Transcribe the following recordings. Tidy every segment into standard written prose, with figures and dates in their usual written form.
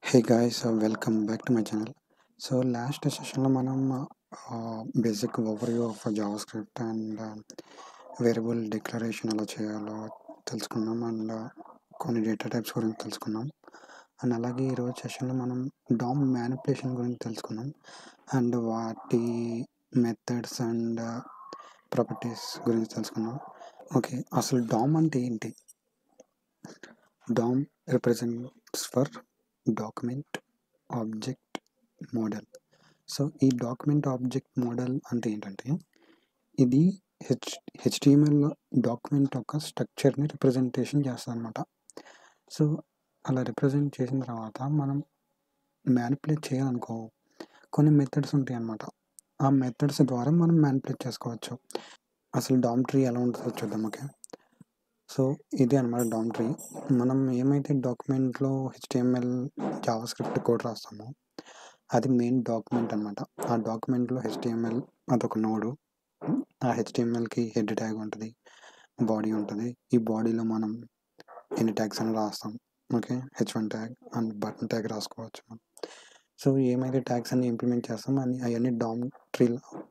Hey guys, welcome back to my channel. So last సెషన్లో మనం basic overview of JavaScript and variable declaration ఎలా చేయాలో తెలుసుకున్నాం and కొన్ని డేటా టైప్స్ గురించి తెలుసుకున్నాం. అండ్ అలాగే ఈరోజు సెషన్లో మనం డామ్ మ్యానిపులేషన్ గురించి తెలుసుకున్నాం అండ్ వాటి మెథడ్స్ అండ్ ప్రాపర్టీస్ గురించి తెలుసుకున్నాం. ఓకే, అసలు డామ్ అంటే ఏంటి? DOM represents for document object model. So ఈ డాక్యుమెంట్ ఆబ్జెక్ట్ మోడల్ అంటే ఏంటంటే ఇది హెచ్టిఎంఎల్ డాక్యుమెంట్ యొక్క స్ట్రక్చర్ని రిప్రజెంటేషన్ చేస్తుంది అనమాట. సో అలా రిప్రజెంట్ చేసిన తర్వాత మనం మ్యానిపులేట్ చేయాలనుకో కొన్ని మెథడ్స్ ఉంటాయి అన్నమాట. ఆ మెథడ్స్ ద్వారా మనం మ్యానిపులేట్ చేసుకోవచ్చు. అసలు డామ్ ట్రీ ఎలా ఉంటుందో చూద్దాం. ఓకే, సో ఇదే అనమాట డామ్ ట్రీ. మనం ఏమైతే డాక్యుమెంట్లో హెచ్టిఎంఎల్ జావాస్క్రిప్ట్ కోడ్ రాస్తామో అది మెయిన్ డాక్యుమెంట్ అనమాట. ఆ డాక్యుమెంట్లో హెచ్టిఎంఎల్ అదొక నోడు. ఆ హెచ్టిఎంఎల్కి హెడ్ ట్యాగ్ ఉంటుంది, బాడీ ఉంటుంది. ఈ బాడీలో మనం ఎన్ని ట్యాగ్స్ అని రాస్తాం. Okay, H1 tag and button tag రాసుకోవచ్చు. సో ఏమైతే ట్యాగ్స్ అన్ని ఇంప్లిమెంట్ చేస్తామో అవన్నీ డామ్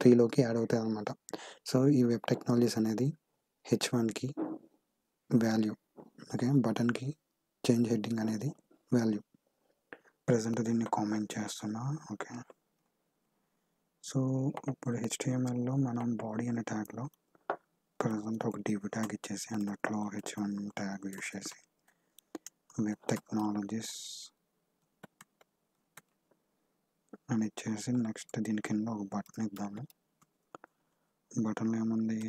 ట్రీలోకి యాడ్ అవుతాయి అనమాట. సో ఈ వెబ్ టెక్నాలజీస్ అనేది H1కి వాల్యూ, ఓకే, బటన్కి చేంజ్ హెడ్డింగ్ అనేది వాల్యూ. ప్రజెంట్ దీన్ని కామెంట్ చేస్తున్నా. ఓకే, సో ఇప్పుడు హెచ్టిఎంఎల్లో మనం బాడీ అనే ట్యాగ్లో ప్రజెంట్ ఒక డివ్ ట్యాగ్ ఇచ్చేసి అందులో H1 ట్యాగ్ యూజ్ చేసి వెబ్ టెక్నాలజీస్ అని ఇచ్చేసి నెక్స్ట్ దీని కింద ఒక బటన్ ఇద్దాము. బటన్లో ఏముంది?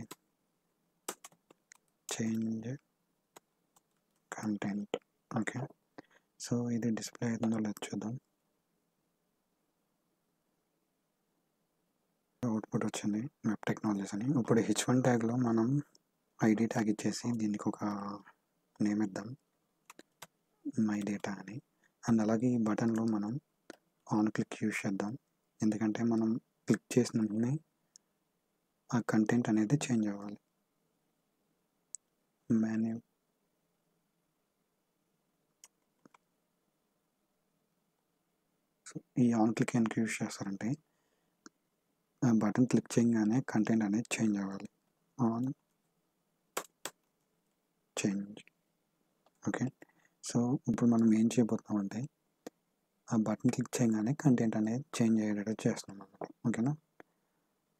Change content. ఓకే, సో ఇది డిస్ప్లే అవుతుందో లేదో చూద్దాం. అవుట్పుట్ వచ్చింది వెబ్ టెక్నాలజీస్ అని. ఇప్పుడు H1 ట్యాగ్లో మనం ఐడి ట్యాగ్ ఇచ్చేసి దీనికి ఒక నేమ్ ఇద్దాం, మై డేటా అని. అండ్ అలాగే ఈ బటన్లో మనం ఆన్ క్లిక్ యూజ్ చేద్దాం, ఎందుకంటే మనం క్లిక్ చేసిన వెంటనే ఆ కంటెంట్ అనేది చేంజ్ అవ్వాలి. మెనూ ఈ ఆన్ క్లిక్ ఎందుకు యూజ్ చేస్తారంటే ఆ బటన్ క్లిక్ చేయగానే కంటెంట్ అనేది చేంజ్ అవ్వాలి. On change. ఓకే, సో ఇప్పుడు మనం ఏం చేయబోతున్నామంటే ఆ బటన్ క్లిక్ చేయగానే కంటెంట్ అనేది చేంజ్ అయ్యేటట్టు చేస్తున్నాం అన్నమాట. ఓకేనా?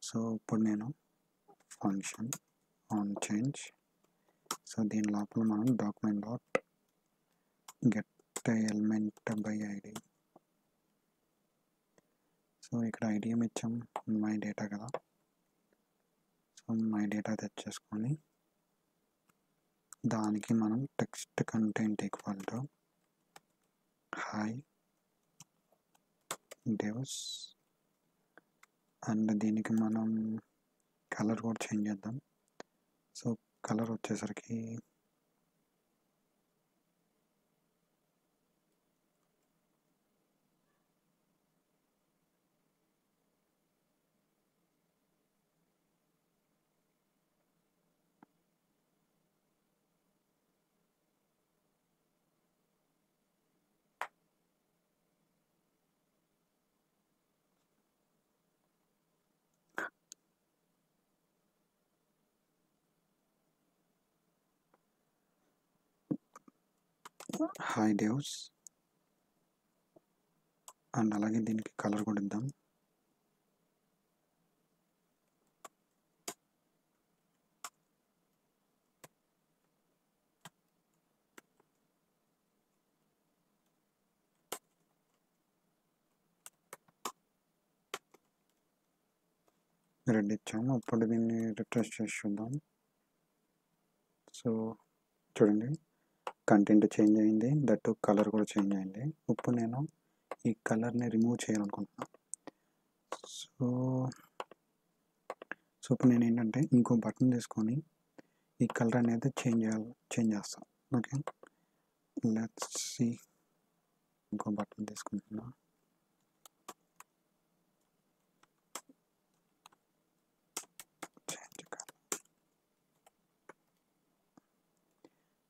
సో ఇప్పుడు నేను ఫంక్షన్ ఆన్ చేంజ్, సో దీని లోపల మనం document dot get element by ID. So ఇక్కడ ఐడి ఏమి ఇచ్చాం? మై డేటా కదా. సో మై డేటా తెచ్చేసుకొని దానికి మనం text content equal to hi devs and దీనికి మనం కలర్ కూడా చేంజ్ చేద్దాం. సో కలర్ వచ్చేసరికి హాయ్ డెవ్స్ అండ్ అలాగే దీనికి కలర్ కూడా ఇద్దాం. రెడ్ ఇచ్చాము. అప్పుడు దీన్ని రిఫ్రెష్ చేసి చూద్దాం. సో చూడండి, కంటెంట్ చేంజ్ అయింది, దట్టు కలర్ కూడా చేంజ్ అయింది. ఇప్పుడు నేను ఈ కలర్ని రిమూవ్ చేయాలనుకుంటున్నాను. సో సో ఇప్పుడు నేను ఏంటంటే ఇంకో బటన్ తీసుకొని ఈ కలర్ అనేది చేంజ్ చేస్తాను. Okay, let's see. ఇంకో బటన్ తీసుకుంటున్నా.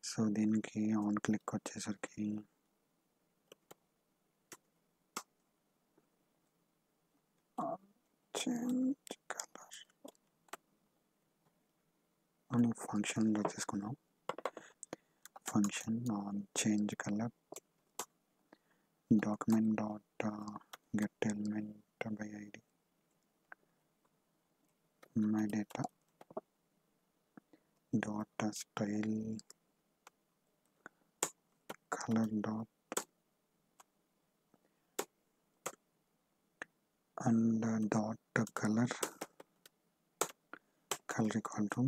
సో దీనికి ఆన్ క్లిక్ వచ్చేసరికి ఫంక్షన్ వచ్చేసుకున్నాం. Function change colour document dot get element by id my data dot style color dot and dot color equal to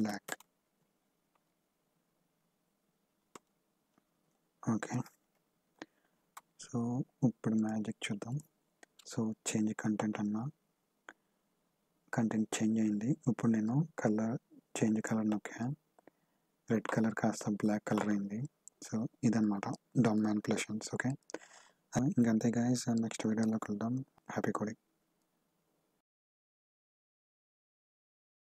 black. Okay, so ఇప్పుడు magic చూద్దాం. So change content అన్నా, content change అయింది. ఇప్పుడు నేను colour change colour నొక్కా, red colour కాస్త black colour అయింది. So ఇదన్నమాట DOM మ్యానిపులేషన్స్. ఓకే, ఇంకంతే గైస్, నెక్స్ట్ వీడియోలో కలుద్దాం. Happy coding.